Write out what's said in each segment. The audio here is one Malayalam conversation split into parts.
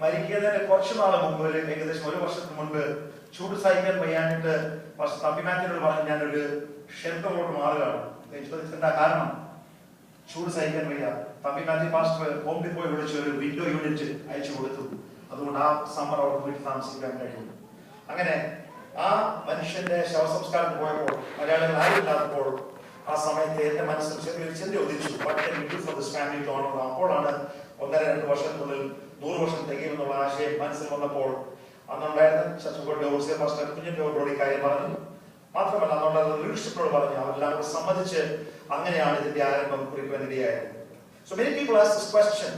മരിക്കുന്നതിന് കുറച്ച് നാൾ മുമ്പ്, ഏകദേശം ഒരു വർഷത്തിന് മുൻപ് ചൂട് സഹിക്കാൻ വയ്യാനിട്ട് തമ്പിമാറ്റിനോട് പറഞ്ഞ് ഞാനൊരു ഷെൽട്ടറിലോട്ട് മാറുകയാണ്. എന്താ കാരണം? ചൂട് സഹിക്കാൻ വയ്യ. തമ്പിമാറ്റി പാസ്റ്റർ ബോംബെ പോയി വിളിച്ച് ഒരു വിൻഡോ യൂണിറ്റ് അയച്ചു കൊടുത്തു. അതുകൊണ്ട് ആ സമ്മർ അവിടെ വീട്ടിൽ താമസിക്കാൻ കഴിയും. അങ്ങനെ ആ മനുഷ്യന്റെ ശവസംസ്കാരത്തിന് പോയപ്പോൾ മലയാളികൾ ആയില്ലാത്തപ്പോൾ ആ സമയത്ത് എന്റെ മനസ്സിൽ ചെറിയൊരു ചിന്ത ഉദിച്ചു. അപ്പോഴാണ് 1-2 വർഷത്തിനുള്ളിൽ 100 വർഷം തികയുമെന്നുള്ള ആശയം മനസ്സിൽ വന്നപ്പോൾ അന്നുണ്ടായിരുന്ന ചച്ചുകോട്ടെ ഓർസിയ പാസ്റ്റർ കുഞ്ഞിന്റെ കാര്യം പറഞ്ഞു. മാത്രമല്ല അന്നുണ്ടായിരുന്ന ലീഡർഷിപ്പിനോട് പറഞ്ഞു. അവരെല്ലാം കൂടെ സമ്മതിച്ച് അങ്ങനെയാണ് ഇതിന്റെ ആരംഭം കുറിക്കുവാനിടയായത്. So many people ask this question,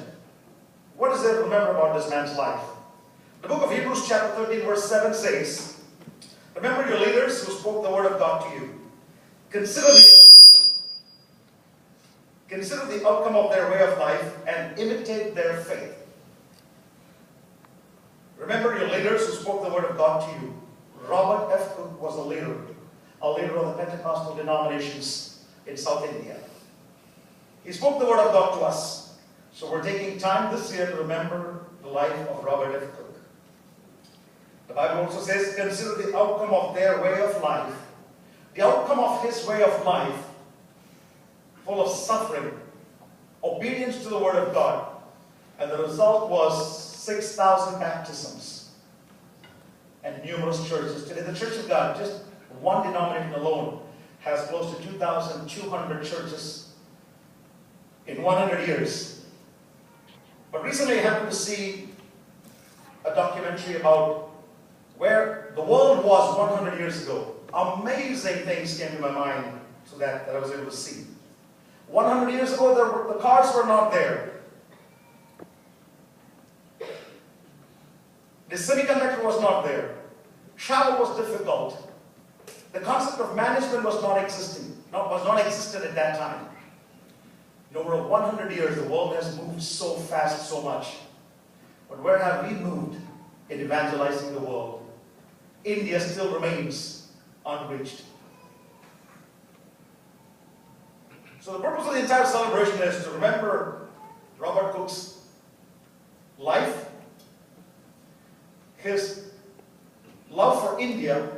what is there to remember about this man's life? The book of Hebrews chapter 13 verse 7 says, remember your leaders who spoke the word of God to you. Consider the outcome of their way of life and imitate their faith. Remember your leaders who spoke the word of God to you. Robert F. Cook was a leader of the Pentecostal denominations in South India. He spoke the word of God to us. So we're taking time this year to remember the life of Robert F. Cook. The Bible also says, consider the outcome of their way of life. The outcome of his way of life, full of suffering, obedience to the word of God. And the result was 6,000 baptisms and numerous churches. Today the Church of God, just one denomination alone, has close to 2,200 churches in 100 years. But recently I happened to see a documentary about where the world was 100 years ago. Amazing things came to my mind so that I was able to see. 100 years ago, the cars were not there. The semiconductor was not there. Travel was difficult. The concept of management was not existent at that time. In over 100 years, the world has moved so fast, so much. But where have we moved in evangelizing the world? India still remains unreached. So the purpose of the entire celebration is to remember Robert Cook's life, his love for India,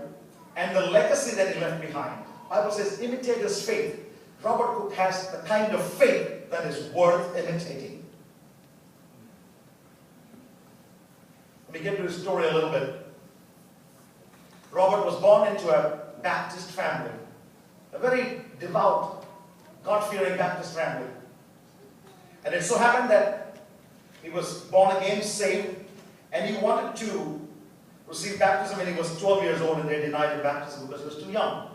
and the legacy that he left behind. The Bible says, imitate his faith. Robert Cook has the kind of faith that is worth imitating. Let me get to his story a little bit. Robert was born into a Baptist family, a very devout, God-fearing Baptist family. And it so happened that he was born again, saved, and he wanted to receive baptism when he was 12 years old, and they denied him baptism because he was too young.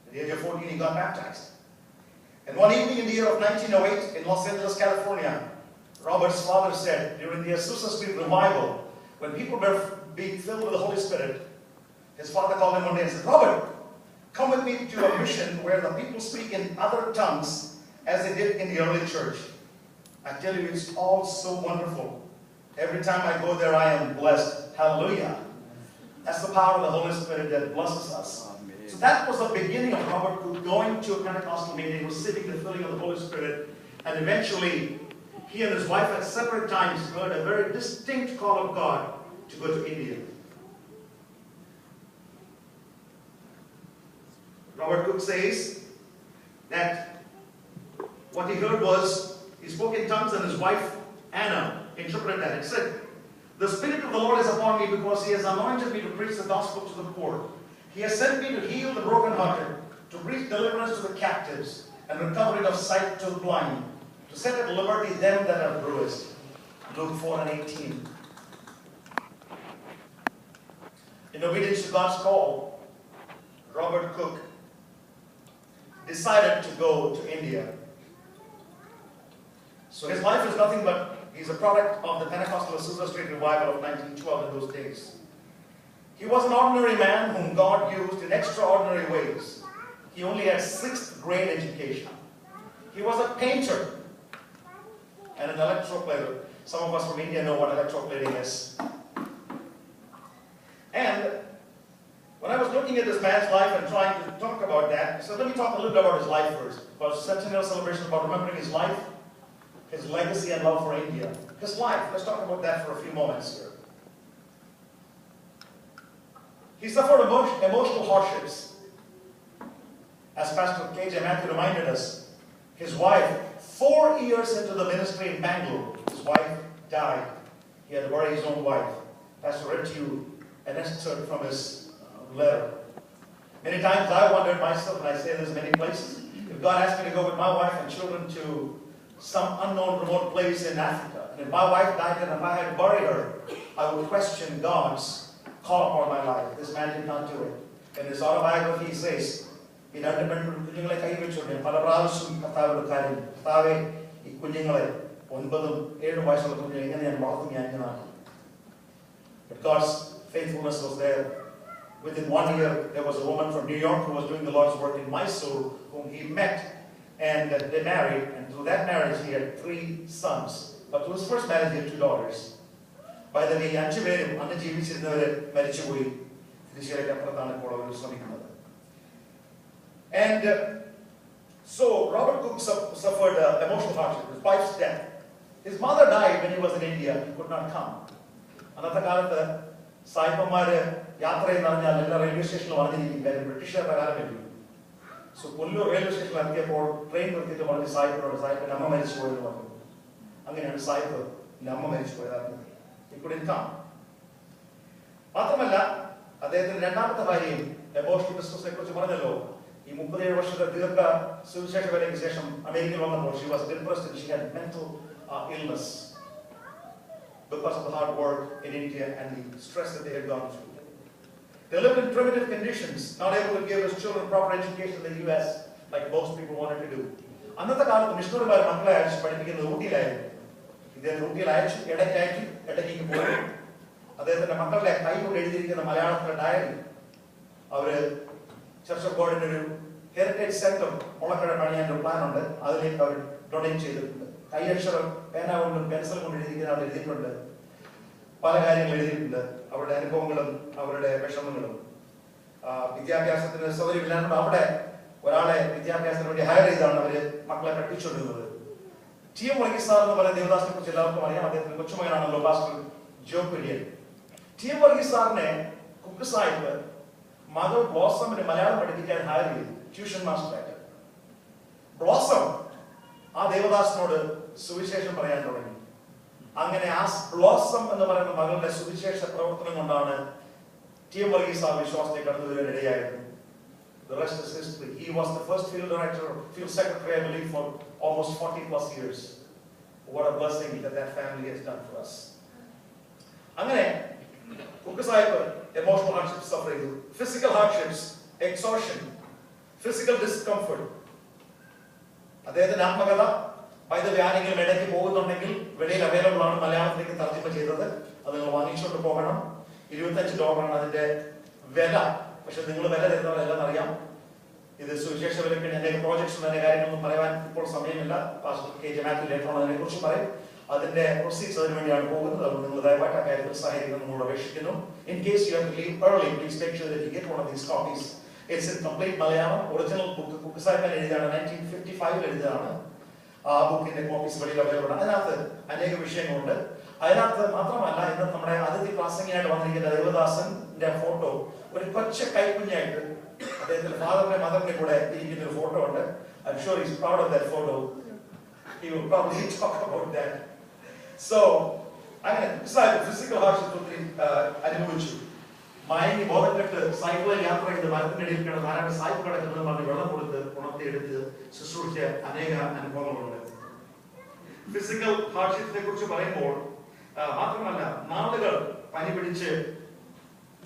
At the age of 14, he got baptized. And one evening in the year of 1908 in Los Angeles, California, Robert's father said, during the Azusa Street revival, when people were being filled with the Holy Spirit, his father called him one day and said, Robert, come with me to a mission where the people speak in other tongues as they did in the early church. I tell you, it's all so wonderful. Every time I go there, I am blessed. Hallelujah. That's the power of the Holy Spirit that blesses us. Amen. So that was the beginning of Robert Cook going to a Pentecostal meeting, receiving the filling of the Holy Spirit, and eventually he and his wife at separate times heard a very distinct call of God to go to India. Robert Cook says that what he heard was, he spoke in tongues and his wife, Anna, interpreted that. It said, the Spirit of the Lord is upon me because He has anointed me to preach the gospel to the poor. He has sent me to heal the brokenhearted, to preach deliverance to the captives, and recovery of sight to the blind, to set at liberty them that are bruised. Luke 4:18. In obedience to God's call, Robert Cook decided to go to India. So his life is nothing but, he's a product of the Pentecostal Azusa Street revival of 1912 in those days. He was an ordinary man whom God used in extraordinary ways. He only had 6th grade education. He was a painter and an electroplater. Some of us from India know what electroplating is. And when I was looking at this man's life and trying to talk about that, so let me talk a little bit about his life first. Because centennial celebration about remembering his life, his legacy and love for India. His life, let's talk about that for a few moments here. He suffered emotional hardships. As Pastor K.J. Matthew reminded us, his wife, 4 years into the ministry in Bangalore, his wife died. He had to bury his own wife. Pastor read to you an excerpt from his letter. Many times I wondered myself, and I say this in many places, if God asked me to go with my wife and children to some unknown remote place in Africa, and if my wife died and if I had to bury her, I would question God's call upon my life. This man did not do it. In his autobiography he says, he രണ്ട് കുഞ്ഞുങ്ങളെ കൈവച്ചു പല പ്രാവശ്യം കർത്താവിന്റെ കാര്യം കർത്താവെ ഈ കുഞ്ഞുങ്ങളെ 9-7 വയസ്സുള്ള കുഞ്ഞുങ്ങളെ എങ്ങനെ ഞാൻ വളർത്തും ഞാൻ ഇങ്ങനെ. But God's faithfulness was there. Within 1 year, there was a woman from New York who was doing the Lord's work in Mysore, whom he met, and they married. And through that marriage, he had 3 sons. But through his first marriage, he had 2 daughters. By the way, 5 പേരും അന്ന് ജീവിച്ചിരുന്നവരെ മരിച്ചുപോയി. തിരിച്ചറിയപ്പെട്ടതാണ് ഇപ്പോൾ അവർ ശ്രമിക്കുന്നത്. And so Robert Cook suffered emotional hardship. His wife's death. His mother died when he was in India. He could not come. അന്നത്തെ കാലത്ത് സായിപ്പന്മാര് യാത്ര എന്ന് പറഞ്ഞാൽ എല്ലാ റെയിൽവേ സ്റ്റേഷനിലും പറഞ്ഞിരിക്കും കാര്യം ബ്രിട്ടീഷുകാരുടെ കാലമില്ല. സോ കൊല്ലൂർ റെയിൽവേ സ്റ്റേഷനിൽ എത്തിയപ്പോൾ ട്രെയിൻ നിർത്തിയിട്ട് പറഞ്ഞ് സായിപ്പിനോട് സായിപ്പിന്റെ അമ്മ മരിച്ചു പോയെന്ന് പറഞ്ഞു. അങ്ങനെയാണ് സായിപ്പിന്റെ അമ്മ മരിച്ചു പോയത്. He couldn't come. മാത്രമല്ല അദ്ദേഹത്തിന്റെ രണ്ടാമത്തെ ഭാര്യയും എമോഷണൽ ഡിസ്ട്രസിനെ കുറിച്ച് പറഞ്ഞല്ലോ. ഈ 37 വർഷത്തെ ദീർഘ സുവിശേഷ വേലയ്ക്ക് ശേഷം അമേരിക്കയിൽ വന്നപ്പോൾ she was depressed and she had mental illness because of the hard work in India and the stress that they had gone through. They lived in primitive conditions, not able to give his children proper education in the US like most people wanted to do. അന്നത്തെ കാലത്ത് മിഷണറിമാർ മക്കളെ അയച്ച് പഠിപ്പിക്കുന്നത് ഊട്ടിയിലായിരുന്നു. ഇദ്ദേഹം ഊട്ടിയിൽ അയച്ചു, ഇടയ്ക്ക് പോയി. അദ്ദേഹത്തിന്റെ മക്കളുടെ കൈ കൊണ്ട് എഴുതിയിരിക്കുന്ന മലയാളത്തിലെ ഡയറി അവര് ചർച്ച് ഓഫ് ഗോഡിന്റെ ഒരു ഹെറിറ്റേജ് സെന്റർ മുളക്കട പണിയാൻ ഒരു പ്ലാൻ ഉണ്ട്. അതിലേക്ക് അവർ ഡൊണേറ്റ് ചെയ്തിട്ടുണ്ട്. കൈയക്ഷരം പേന കൊണ്ടും പെൻസിൽ കൊണ്ട് എഴുതിയിരിക്കുന്ന അവർ എഴുതിയിട്ടുണ്ട്. പല കാര്യങ്ങൾ എഴുതിയിട്ടുണ്ട്. അവരുടെ അനുഭവങ്ങളും അവരുടെ വിഷമങ്ങളും. വിദ്യാഭ്യാസത്തിന് സൗകര്യമില്ലാണ്ട് അവിടെ ഒരാളെ വിദ്യാഭ്യാസത്തിന് വേണ്ടി ഹയർ ചെയ്താണ് അവര് മക്കളെ പഠിപ്പിച്ചുകൊണ്ടിരുന്നത്. ടി എം വർഗീസ് സാർ എന്ന് പറയുന്ന ദേവദാസിനെ കുറിച്ച് എല്ലാവർക്കും അറിയാം. അദ്ദേഹത്തിന്റെ കൊച്ചുമകനാണല്ലോ പാസ്റ്റർ ജോ കുര്യൻ. ടി എം വർഗീസ് സാറിനെ കുക്ക് സാഹിബ് മകൾ ബ്ലോസമിന് മലയാളം പഠിപ്പിക്കാൻ ഹയർ ചെയ്തു, ട്യൂഷൻ മാസ്റ്ററായിട്ട്. ബ്ലോസം ആ ദേവദാസിനോട് സുവിശേഷം പറയാൻ തുടങ്ങി. അങ്ങനെ ആ ബ്ലോസം എന്ന് പറയുന്ന മകളുടെ സുവിശേഷ പ്രവർത്തനം കൊണ്ടാണ് ടി എം വർഗീസ് ആ വിശ്വാസത്തെ കടന്നു വരാൻ ഇടയായത്. The rest is history. He was the first field director, field secretary, I believe, for almost 40+ years. What a blessing that family has done for us. അങ്ങനെ cook Sahib emotional hardships suffer ചെയ്തു. Physical hardships, exhaustion, physical discomfort. അദ്ദേഹത്തിന്റെ ആത്മകഥ ആരെങ്കിലും ഇടയ്ക്ക് പോകുന്നുണ്ടെങ്കിൽ വെളിയിൽ അവൈലബിൾ ആണ്. മലയാളത്തിലേക്ക് തർജ്ജമ ചെയ്തത്. അത് നിങ്ങൾ വാങ്ങിച്ചുകൊണ്ട് പോകണം. $25 അതിന്റെ വില. പക്ഷെ നിങ്ങൾ വില തരുന്നവരെല്ലാം അറിയാം. ഇത് സുവിശേഷ വിലക്ക് എന്റെ പ്രോജക്ട്സ് അതിന്റെ കാര്യങ്ങളൊന്നും പറയാൻ ഇപ്പോൾ സമയമില്ല. Pastor KJ. മാത്യു ലേറ്റർ അതിനെ കുറിച്ച് പറയും. അതിന്റെ പ്രൊസീഡ്സ് അതിനു വേണ്ടിയാണ് പോകുന്നത്. അത് നിങ്ങൾ ദയവായിട്ട് ആ കാര്യത്തിൽ സഹായിക്കണം നമ്മളോട് അപേക്ഷിക്കുന്നു. In case you have to leave early, please make sure that you get one of these copies. It's in complete Malayalam. Original book cook Sahib എഴുതിയതാണ്, 1955 എഴുതിയതാണ്. ആ ബുക്കിന്റെ കോപ്പീസ് വെളിയിൽ അവൈലബിൾ ആണ്. അതിനകത്ത് അനേക വിഷയങ്ങളുണ്ട്. അതിനകത്ത് മാത്രമല്ല, ഇന്ന് നമ്മുടെ അതിഥി പ്രാസംഗികനായിട്ട് വന്നിരിക്കുന്ന ദേവദാസന്റെ ഫോട്ടോ ഒരു കൊച്ച കൈക്കുഞ്ഞായിട്ട് അദ്ദേഹത്തിന്റെ ഫാദറിന്റെ മദറിന്റെ കൂടെ ഇരിക്കുന്ന ഒരു ഫോട്ടോ ഉണ്ട്. I'm sure he's proud of that photo. He will probably talk about that. So, അങ്ങനെ ഫിസിക്കൽ ഹാർഡ്ഷിപ്പ് ഒത്തിരി അനുഭവിച്ചു. മയങ്ങി ബോധക്കെട്ട് സൈക്കിളിൽ യാത്ര ചെയ്ത് മരത്തിന്റെ ഇടയിൽ കിടന്ന് ആരാണ് സായിപ്പ് കിടക്കുന്നത് പറഞ്ഞ് വെള്ളം കൊടുത്ത് ഉണർത്തിയെടുത്ത് ശുശ്രൂഷിച്ച അനേക അനുഭവങ്ങളുണ്ട്. ഫിസിക്കൽ ഹാർഡ്ഷിപ്പിനെ കുറിച്ച് പറയുമ്പോൾ മാത്രമല്ല, നാളുകൾ പനി പിടിച്ച്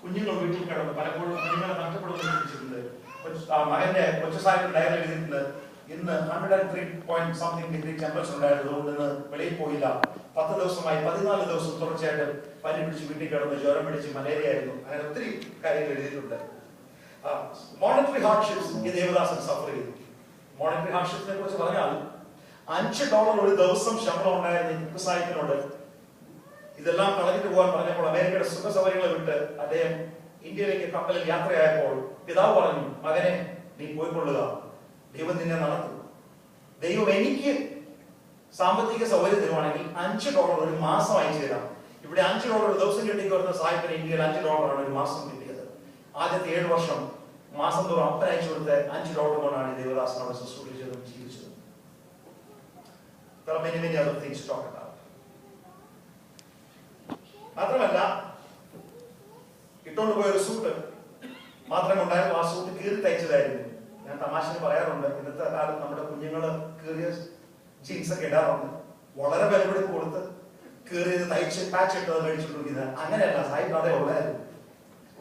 കുഞ്ഞുങ്ങൾ വീട്ടിൽ കിടന്ന് പലപ്പോഴും കുഞ്ഞുങ്ങളെ നഷ്ടപ്പെടുന്നിട്ടുണ്ട്. മകന്റെ കൊച്ചു സാഹിബ് ഡയറി എഴുതിയിട്ടുണ്ട്, ഇന്ന് 103 ഡിഗ്രി ടെമ്പറേച്ചർ ഉണ്ടായിരുന്നു, അതുകൊണ്ട് ഇന്ന് വെളിയിൽ പോയില്ല. 10 ദിവസമായി 14 ദിവസം തുടർച്ചയായിട്ട് പനി പിടിച്ച് വീട്ടിൽ കിടന്ന് ജ്വരം പിടിച്ച് മലേറിയ ആയിരുന്നു. അങ്ങനെ ഒത്തിരി കാര്യങ്ങൾ എഴുതിയിട്ടുണ്ട്. മോണിറ്ററി ഹാർഡ്ഷിപ്സ് ഈ ദേവദാസൻ സഫർ ചെയ്തു. മോണിറ്ററി ഹാർഡ്ഷിപ്സിനെ കുറിച്ച് പറഞ്ഞാൽ $5 ഒരു ദിവസം ശമ്പളം ഉണ്ടായിരുന്ന കുക്ക് സാഹിബിനോട് ഇതെല്ലാം കളഞ്ഞിട്ട് പോകാൻ പറഞ്ഞപ്പോൾ അമേരിക്കയുടെ സുഖ സൗകര്യങ്ങളെ വിട്ട് അദ്ദേഹം ഇന്ത്യയിലേക്ക് കപ്പലിൽ യാത്രയായപ്പോൾ പിതാവ് പറഞ്ഞു, മകനെ നീ പോയിക്കൊള്ളുക, ദൈവം നിന്നെ നടത്തും. ദൈവം എനിക്ക് സാമ്പത്തിക സൗകര്യം തരുവാണെങ്കിൽ $5 ഒരു മാസം അയച്ചു തരാം. ഇവിടെ $5 ഒരു ദിവസം കിട്ടിക്ക് വരുന്ന സാഹിബിന് ഇന്ത്യയിൽ $5 ഒരു മാസം കിട്ടിയത്. ആദ്യത്തെ 7 വർഷം മാസം തോറും അപ്പൻ അയച്ചു കൊടുത്ത് $5 കൊണ്ടാണ് ദേവദാസൻ അവിടെ ശുശ്രൂഷിച്ചതും ജീവിച്ചത്. Many, many other things to talk about. മാത്രമല്ല ഇട്ടുകൊണ്ട് പോയൊരു സൂട്ട് മാത്രമേ ഉണ്ടായിരുന്നു. ആ സൂട്ട് കീറി തയ്ച്ചതായിരുന്നു. ഞാൻ തമാശന് പറയാറുണ്ട്, ഇന്നത്തെ കാലത്ത് നമ്മുടെ കുഞ്ഞുങ്ങള് കീറിയ ജീൻസ് ഒക്കെ ഇടാറുണ്ട്. വളരെ വിലപിടിപ്പ് കൊടുത്ത് കീറിയത് തയ്ച്ച് പാച്ച് ഇട്ടത് മേടിച്ചുകൊണ്ടിരിക്കുന്നത്. അങ്ങനെയല്ല, സാഹിബ് അതേ ഉള്ളായിരുന്നു,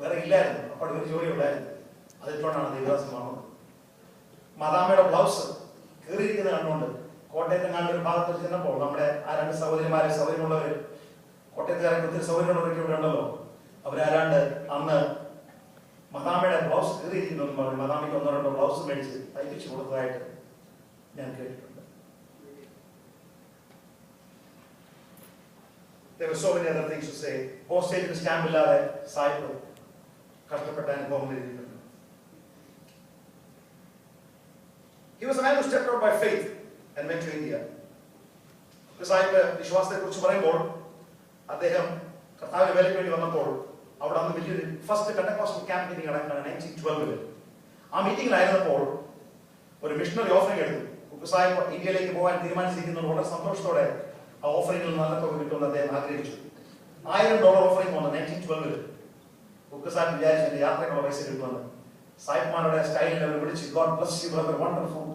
വേറെ ഇല്ലായിരുന്നു. അപ്പോൾ ഒരു ജോലി ഉണ്ടായിരുന്നു. അതിട്ടുകൊണ്ടാണ് ദേവദാസൻ വന്നത്. മദാമയുടെ ബ്ലൗസ് കീറിയിരിക്കുന്നത് കണ്ടുകൊണ്ട് കോട്ടയത്തെങ്ങാണ്ട് ഒരു ഭാഗത്ത് ചെന്നപ്പോൾ നമ്മുടെ ആ 2 സഹോദരിമാരെ, സൗകര്യമുള്ളവർ, കോട്ടയത്തുകാരെ ഒത്തിരി സൗകര്യമുള്ളവരൊക്കെ ഇവിടെ ഉണ്ടല്ലോ, അവരാരാണ്ട് അന്ന് മദാമയുടെ ബ്ലൗസ് കീറിയിരിക്കുന്നു പറഞ്ഞു മദാമയ്ക്ക് 1-2 ബ്ലൗസ് മേടിച്ച് തയ്പ്പിച്ചു കൊടുത്തതായിട്ട് ഞാൻ കേട്ടിട്ടുണ്ട്. There were so many other things to say. പോസ്റ്റേജിന് സ്റ്റാമ്പില്ലാതെ സായിപ്പ് കഷ്ടപ്പെട്ട അനുഭവം എഴുതിയിട്ടുണ്ട്. He was a man who stepped out by faith and went to India. സായിപ്പ് വിശ്വാസത്തെ കുറിച്ച് പറയുമ്പോൾ അദ്ദേഹം കർത്താവിന്റെ വേലയ്ക്ക് വേണ്ടി വന്നപ്പോൾ അവിടെ അന്ന് വലിയൊരു ഫസ്റ്റ് പെന്തക്കോസ്റ്റൽ ക്യാമ്പ് മീറ്റിംഗ് നടക്കുകയാണ് 1912. ആ മീറ്റിംഗിലായിരുന്നപ്പോൾ ഒരു മിഷണറി ഓഫറിംഗ് എടുത്തു. സായിപ്പ് ഇന്ത്യയിലേക്ക് പോകാൻ തീരുമാനിച്ചിരിക്കുന്നത് വളരെ സന്തോഷത്തോടെ ആ ഓഫറിംഗിൽ നല്ല തുക കിട്ടുമെന്ന് അദ്ദേഹം ആഗ്രഹിച്ചു. $1000 ഓഫറിംഗ് വന്നു 1912. സാഹിബ് വിചാരിച്ചു എന്റെ യാത്രക്കുള്ള പൈസ കിട്ടുമെന്ന്. സായിപ്പ്മാരുടെ സ്റ്റൈലിൽ അവർ വിളിച്ച് God bless you brother, wonderful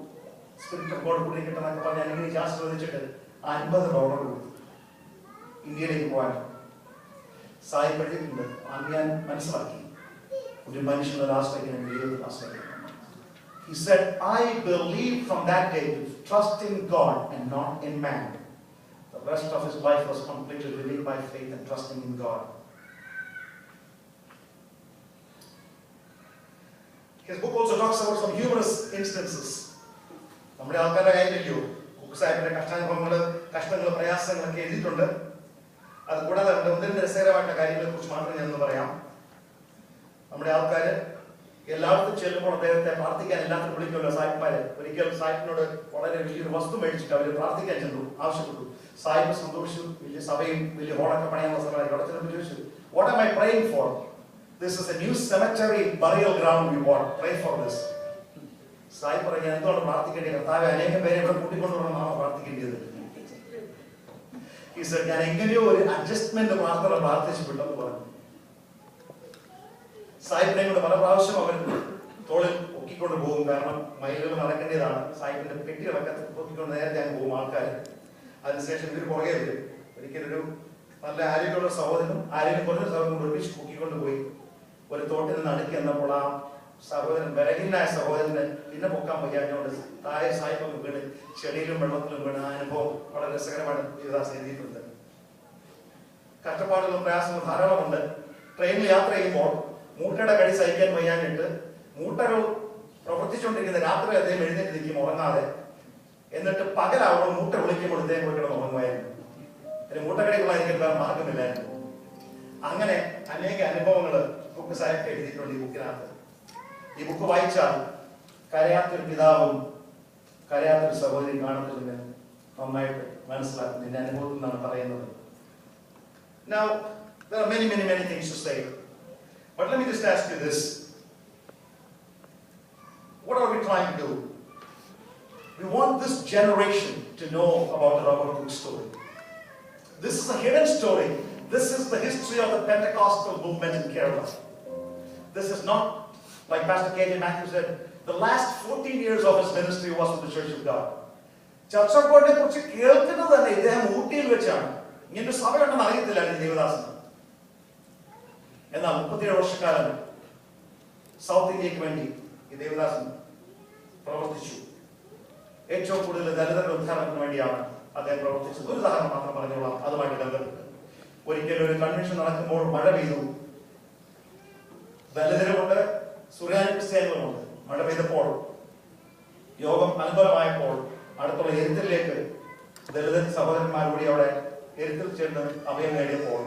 spirit of God കൂടി കിട്ടുന്നൊക്കെ പറഞ്ഞ് അനുഗ്രഹിച്ച് ആശീർവദിച്ചിട്ട് $50 കൊടുത്തു ഇന്ത്യയിലേക്ക് പോകാൻ. സായിപ്പ് എഴുതിയിട്ടുണ്ട്, അന്ന് ഞാൻ മനസ്സിലാക്കി ഒരു മനുഷ്യന്റെ ആശ്രയിക്കാൻ ദൈവത്തിൽ ആശ്രയിക്കണം. He said, I believed from that day to trust in God and not in man. The rest of his life was completed living by faith and trusting in God. His book also talks about some humorous instances. നമ്മുടെ ആൾക്കാരുടെ കാര്യമില്ലയോ സാഹിബിന്റെ കഷ്ടങ്ങൾ പ്രയാസങ്ങളൊക്കെ എഴുതിയിട്ടുണ്ട്. അത് കൂടാതെ ഒന്നിനും രസകരമായിട്ടുള്ള കാര്യങ്ങളെ കുറിച്ച് മാത്രം ഞാൻ പറയാം. നമ്മുടെ ആൾക്കാര് എല്ലായിടത്തും ചെല്ലുമ്പോൾ അദ്ദേഹത്തെ പ്രാർത്ഥിക്കാൻ എല്ലാത്തിനും വിളിക്കുമല്ലോ സാഹിബ്മാര്. ഒരിക്കൽ സാഹിബിനോട് വളരെ വലിയൊരു വസ്തു മേടിച്ചിട്ട് അവര് പ്രാർത്ഥിക്കാൻ ചെന്നു, ആവശ്യപ്പെട്ടു. സാഹിബ് സന്തോഷിച്ചു. വലിയ സഭയും വലിയ ഹോളൊക്കെ പണിയാനുള്ള സ്ഥലമായി അവിടെ ചെന്നപ്പോൾ ചോദിച്ചു, What am I praying for? This is a new cemetery burial ground we want. Pray for this. Sahib പറഞ്ഞു, ഞാൻ എന്തുകൊണ്ട് പ്രാർത്ഥിക്കേണ്ടത്? കർത്താവേ, അനേകം പേരെ ഇവിടെ കൂട്ടിക്കൊണ്ടുവരണമെന്നാണോ പ്രാർത്ഥിക്കേണ്ടത്? He said, ഞാൻ എങ്ങനെയോ ഒരു അഡ്ജസ്റ്റ്മെന്റ് മാത്രം പ്രാർത്ഥിച്ചുവിട്ടെന്ന് പറഞ്ഞു. സാഹിബിനെ കൊണ്ട് പല പ്രാവശ്യം അവൻ തോളിൽ പൊക്കിക്കൊണ്ട് പോകും. കാരണം മൈലുകൾ നടക്കേണ്ടതാണ്. സാഹിബിന്റെ പെട്ടികളൊക്കെ പൊക്കിക്കൊണ്ട് നേരത്തെ അങ്ങ് പോകും ആൾക്കാർ. അതിനുശേഷം ഇവർ പുറകെ വരും. ഒരിക്കലൊരു നല്ല ആരോഗ്യമുള്ള സഹോദരനും ആരോഗ്യം കുറഞ്ഞ സഹോദരനും ഒരുമിച്ച് പൊക്കിക്കൊണ്ട് പോയി ഒരു തോട്ടിൽ നിന്ന് അടുക്കി എന്നപ്പോൾ ആ സഹോദരൻ, ബലഹീനായ സഹോദരന് പിന്നെ പൊക്കാൻ വയ്യാഞ്ഞുകൊണ്ട് താഴെ സായിപ്പൊക്കെ വീണ് ചെടിയിലും വെള്ളത്തിലും വീണ്. ആ അനുഭവം വളരെ രസകരമാണ് ദേവദാസൻ എഴുതിയിട്ടുണ്ട്. കഷ്ടപ്പാടുകളും പ്രയാസങ്ങളും ധാരാളമുണ്ട്. ട്രെയിനിൽ യാത്ര ചെയ്യുമ്പോൾ മൂട്ടയുടെ കടി സഹിക്കാൻ വയ്യാഞ്ഞിട്ട് മൂട്ടകൾ പ്രവർത്തിച്ചുകൊണ്ടിരിക്കുന്ന രാത്രി അദ്ദേഹം എഴുന്നേറ്റ് നിൽക്കും ഉറങ്ങാതെ. എന്നിട്ട് പകലാവുമ്പോൾ മൂട്ട വിളിക്കുമ്പോൾ ഇദ്ദേഹം പോയി കിടന്ന് ഉറങ്ങുമായിരുന്നു. അതിന് മൂട്ടക്കടികളായിരിക്കും വേറെ മാർഗമില്ലായിരുന്നു. അങ്ങനെ അനേക അനുഭവങ്ങൾ ബുക്ക് സാഹിബ് എഴുതിയിട്ടുണ്ട് ഈ ബുക്കിനകത്ത്. ഈ ബുക്ക് വായിച്ചാൽ കരയാത്തൊരു പിതാവും കരയാത്തൊരു സഹോദരി കാണത്തില്ലെന്ന് നന്നായിട്ട് മനസ്സിലാക്കുന്നു. എന്റെ അനുഭവത്തിൽ നിന്നാണ് പറയുന്നത്. Now, there are many, many, many things to say. But let me just ask you this. What are we trying to do? We want this generation to know about the Robert Cook story. This is a hidden story. This is the history of the Pentecostal movement in Kerala. This is not, like Pastor K.J. Matthew said, the last 14 years of his ministry was with the Church of God. Church of God ne kurichu kelkunnu thanne ideham Oottiyil vechana. ഇങ്ങനൊരു സഭയുണ്ടെന്ന് അറിയത്തില്ലായിരുന്നു ദേവദാസൻ. എന്നാൽ 37 വർഷക്കാലം സൗത്ത് ഇന്ത്യക്ക് വേണ്ടി ഈ ദേവദാസൻ പ്രവർത്തിച്ചു. ഏറ്റവും കൂടുതൽ ദലിതരുടെ ഉദ്ധാരണത്തിന് വേണ്ടിയാണ് അദ്ദേഹം പ്രവർത്തിച്ചത്. ഒരു ഉദാഹരണം മാത്രം പറഞ്ഞോളാം അതുമായിട്ട് ബന്ധപ്പെട്ട്. ഒരിക്കലും ഒരു കൺവെൻഷൻ നടക്കുമ്പോൾ മഴ പെയ്തു. ദലിതരുമുണ്ട്, സുറിയാനി ക്രിസ്ത്യാനികളുമുണ്ട്. മഴ പെയ്തപ്പോൾ യോഗം അനുകൂലമായപ്പോൾ അടുത്തുള്ള എരുത്തിലേക്ക് ദലിതൻ സഹോദരന്മാരുകൂടി അവിടെ എരുത്തിൽ ചേർന്ന് അഭയം നേടിയപ്പോൾ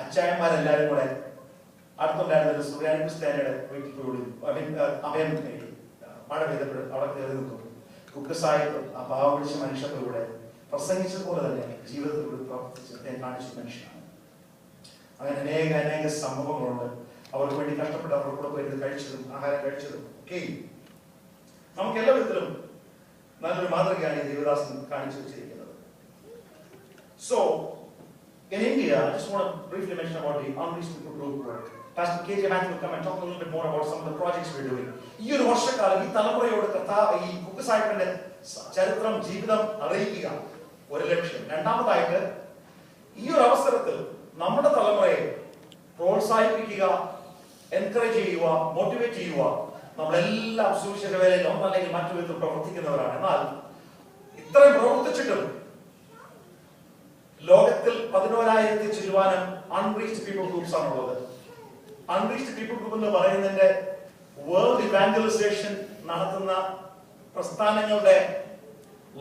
അച്ചായന്മാരെല്ലാവരും കൂടെ അടുത്തുണ്ടായിരുന്ന സുറിയാനി ക്രിസ്ത്യാനിയുടെ വീട്ടിൽ കൂടി അഭയം നേടി. മഴ പെയ്തപ്പോൾ അവിടെ കയറി നിന്നു. കുക്കസായിട്ട് ആ പാവം പിടിച്ച മനുഷ്യരിലൂടെ പ്രസംഗിച്ചതുപോലെ തന്നെ ജീവിതത്തിലൂടെ പ്രവർത്തിച്ച് കാണിച്ച മനുഷ്യനാണ്. അങ്ങനെ അനേക സംഭവങ്ങളുണ്ട്. അവർക്ക് വേണ്ടി കഷ്ടപ്പെട്ട് അവരുടെ കൂടെ പോയി കഴിച്ചതും ആഹാരം കഴിച്ചതും ഒക്കെ നമുക്ക് എല്ലാ വിധത്തിലും നല്ലൊരു മാതൃകയാണ് ഈ ദേവദാസൻ കാണിച്ചു വെച്ചിരിക്കുന്നത്. So in India, I just want to briefly mention about the Unreached People Group work. Pastor K.J. Matthew will come and talk a little bit more about some of the projects we're doing. ഈ ഒരു വർഷക്കാലം ഈ തലമുറയോട് ഈ കുക്കസായിപ്പിന്റെ ചരിത്രം ജീവിതം അറിയിക്കുക ഒരു ലക്ഷ്യം. രണ്ടാമതായിട്ട് ഈ ഒരു അവസരത്തിൽ നമ്മുടെ തലമുറയെ പ്രോത്സാഹിപ്പിക്കുക, എൻകറേജ് ചെയ്യുക, മോട്ടിവേറ്റ് ചെയ്യുക. നമ്മളെല്ലാം സുവിശേഷ വേലയിൽ ഒന്നല്ലെങ്കിൽ മറ്റു വിധത്തിൽ പ്രവർത്തിക്കുന്നവരാണ്. എന്നാൽ ഇത്രയും പ്രവർത്തിച്ചിട്ടും ലോകത്തിൽ 11,000 ചില്ലുവാനും അൺറീച്ച്ഡ് പീപ്പിൾ ഗ്രൂപ്പ്സ് ആണുള്ളത്. അൺറീച്ച്ഡ് പീപ്പിൾ ഗ്രൂപ്പ് എന്ന് പറയുന്നതിന്റെ വേൾഡ് ഇവാഞ്ചലൈസേഷൻ നടത്തുന്ന പ്രസ്ഥാനങ്ങളുടെ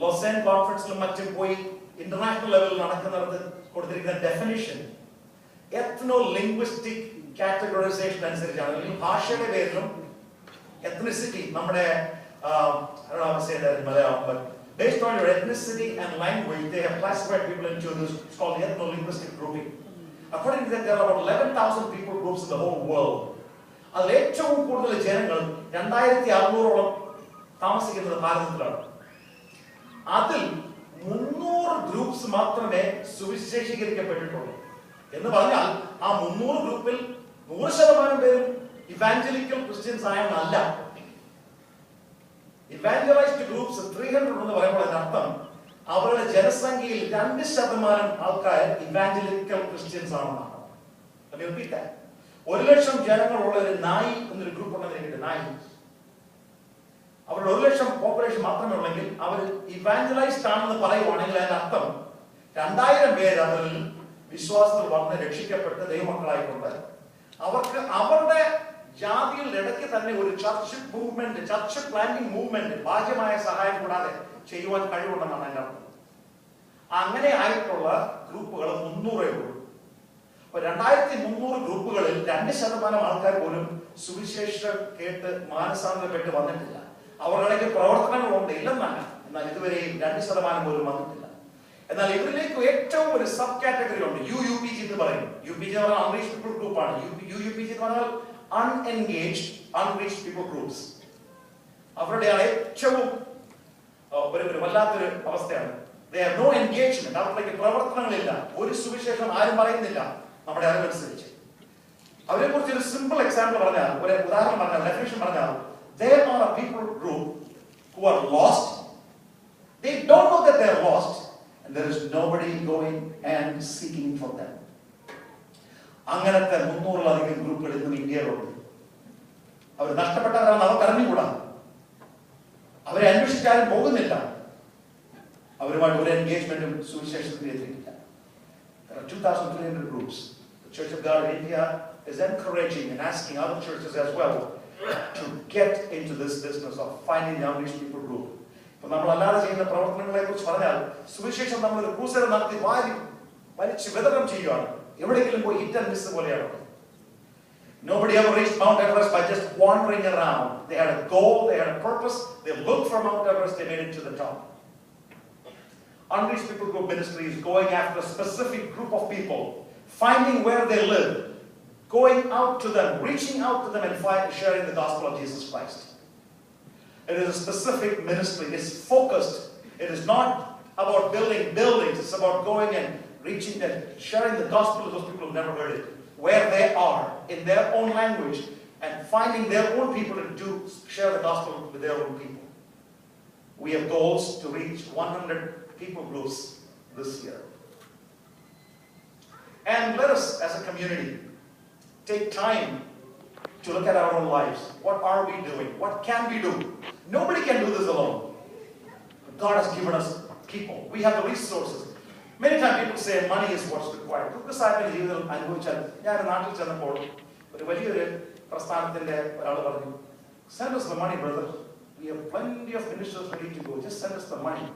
ലോസൻ കോൺഫറൻസിലും മറ്റും പോയി ഇന്റർനാഷണൽ ലെവലിൽ നടക്കുന്നിടത്ത് കൊടുത്തിരിക്കുന്ന ഡെഫിനിഷൻ എത്നോ ലിംഗ്വിസ്റ്റിക് കാറ്റഗറൈസേഷൻ അനുസരിച്ചാണ്. അല്ലെങ്കിൽ ഭാഷയുടെ പേരിലും എത്നിസിറ്റി, നമ്മുടെ Malayalam, based on your ethnicity and language, they have classified people into this. It's called the ethno-linguistic grouping. According to that, there are about 11,000 people groups in the whole world. അതിൽ ഏറ്റവും കൂടുതൽ ജനങ്ങൾ 2,600ഓളം താമസിക്കുന്നത് ഭാരതത്തിലാണ്. അതിൽ 300 ഗ്രൂപ്പ്സ് മാത്രമേ സുവിശേഷീകരിക്കപ്പെട്ടിട്ടുള്ളൂ. എന്ന് പറഞ്ഞാൽ ആ 300 ഗ്രൂപ്പിൽ 100% പേരും ഇവാഞ്ചലിക്കൽ ക്രിസ്ത്യൻസ് ആയെന്നല്ല. ഇവാഞ്ചലൈസ്ഡ് ഗ്രൂപ്പ്സ് 300 എന്ന് പറയുമ്പോൾ അതിനർത്ഥം അവരുടെ ജനസംഖ്യയിൽ 2% ആൾക്കാർ ഇവാഞ്ചലിക്കൽ ക്രിസ്ത്യൻസ് ആണെന്നാണ്. 1,00,000 ജനങ്ങളുള്ള ഒരു നായി എന്നൊരു ഗ്രൂപ്പ് ഉണ്ടെന്നിരിക്കട്ടെ, നായി. അവരുടെ 1,00,000 പോപ്പുലേഷൻ മാത്രമേ ഉള്ളെങ്കിൽ അവർ ഇവാഞ്ചലൈസ്ഡ് ആണെന്ന് പറയുവാണെങ്കിൽ അതിനർത്ഥം 2,000 പേര് അതിൽ വിശ്വാസത്തിൽ വന്ന് രക്ഷിക്കപ്പെട്ട് ദൈവമക്കളായിട്ടുണ്ട്. അവർക്ക് അവരുടെ ജാതിയിൽ ഇടയ്ക്ക് തന്നെ ഒരു church movement, church planting movement ബാഹ്യമായ സഹായം കൂടാതെ ചെയ്യുവാൻ കഴിവുണ്ടെന്നാണ് എൻ്റെ അർത്ഥം. അങ്ങനെ ആയിട്ടുള്ള ഗ്രൂപ്പുകൾ 300 ഉള്ളൂ. അപ്പൊ 2,300 ഗ്രൂപ്പുകളിൽ 2% ആൾക്കാർ പോലും സുവിശേഷം കേട്ട് മാനസാന്തരപ്പെട്ട് വന്നിട്ടില്ല. അവരുടെ പ്രവർത്തനങ്ങളുണ്ട്, ഇല്ലെന്നല്ല, എന്നാൽ ഇതുവരെയും 2% പോലും വന്നിട്ടില്ല. എന്നാൽ ഇവരിലേക്ക് ഏറ്റവും ഒരു സബ് കാറ്റഗറി ഉണ്ട്, UUPG എന്ന് പറയും. UPG എന്ന് പറഞ്ഞാൽ അൺറീച്ച്ഡ് പീപ്പിൾ ഗ്രൂപ്പാണ്. UUPG എന്ന് പറഞ്ഞാൽ അൺഎൻഗേജ്ഡ് അൺറീച്ച്ഡ് പീപ്പിൾ ഗ്രൂപ്പ്സ്. അവരുടെയാണ് ഏറ്റവും ഒരു വല്ലാത്തൊരു അവസ്ഥയാണ്. They have no engagement. അവർക്ക് പ്രവർത്തനങ്ങളില്ല, ഒരു സുവിശേഷം ആരും പറയുന്നില്ല നമ്മുടെ അറിവനുസരിച്ച്. അവരെ കുറിച്ച് ഒരു സിമ്പിൾ എക്സാമ്പിൾ പറഞ്ഞാൽ, ഒരു ഉദാഹരണം പറഞ്ഞാൽ, ഡെഫിനിഷൻ പറഞ്ഞാൽ, there are a people group who are lost. They don't know that they are lost, and there is nobody going and seeking for them. അങ്ങനത്തെ 300-ലധികം ഗ്രൂപ്പുകൾ ഇന്നും ഇന്ത്യയിലുണ്ട്. അവർ നഷ്ടപ്പെട്ടവരാണ്, അവർക്ക് അറിഞ്ഞുകൂടാ, അവരെ അന്വേഷിച്ചാലും പോകുന്നില്ല, അവരുമായിട്ട് ഒരു എൻഗേജ്മെന്റും സുവിശേഷത്തിൽ എത്തിയിട്ടില്ല. There are 2,300 groups. The Church of God in India is encouraging and asking other churches as well to get into this business of finding the unreached people group. ഇപ്പൊ നമ്മൾ അല്ലാതെ ചെയ്യുന്ന പ്രവർത്തനങ്ങളെ കുറിച്ച് പറഞ്ഞാൽ, സുവിശേഷം നമ്മൾ ഒരു ക്രൂസേഡ് നടത്തി വലിച്ച് വിതരണം ചെയ്യുകയാണ്. എവിടെയെങ്കിലും പോയി ഹിറ്റ് ആൻഡ് മിസ് പോലെയാണ്. Nobody ever reached Mount Everest by just wandering around. They had a goal, they had a purpose. They looked for Mount Everest, they made it to the top. Unreached People Group Ministry is going after a specific group of people, finding where they live, going out to them, reaching out to them and sharing the gospel of Jesus Christ. It is a specific ministry. It's focused. It is not about building buildings. It's about going and reaching them, sharing the gospel to those people who've never heard it, where they are, in their own language, and finding their own people to share the gospel with their own people. We have goals to reach 100 people groups this year. And let us, as a community, take time to look at our own lives. What are we doing? What can we do? Nobody can do this alone. But God has given us people. We have the resources. Many times people say money is what's required. കുക്കസായിപ്പിന്റെ ജീവിതം അനുഭവിച്ചാൽ, ഞാൻ നാട്ടിൽ ചെന്നപ്പോൾ ഒരു വലിയൊരു പ്രസ്ഥാനത്തിന്റെ ഒരാൾ പറഞ്ഞു, send us the money, brother. We have plenty of ministers ready to go. Just send us the money.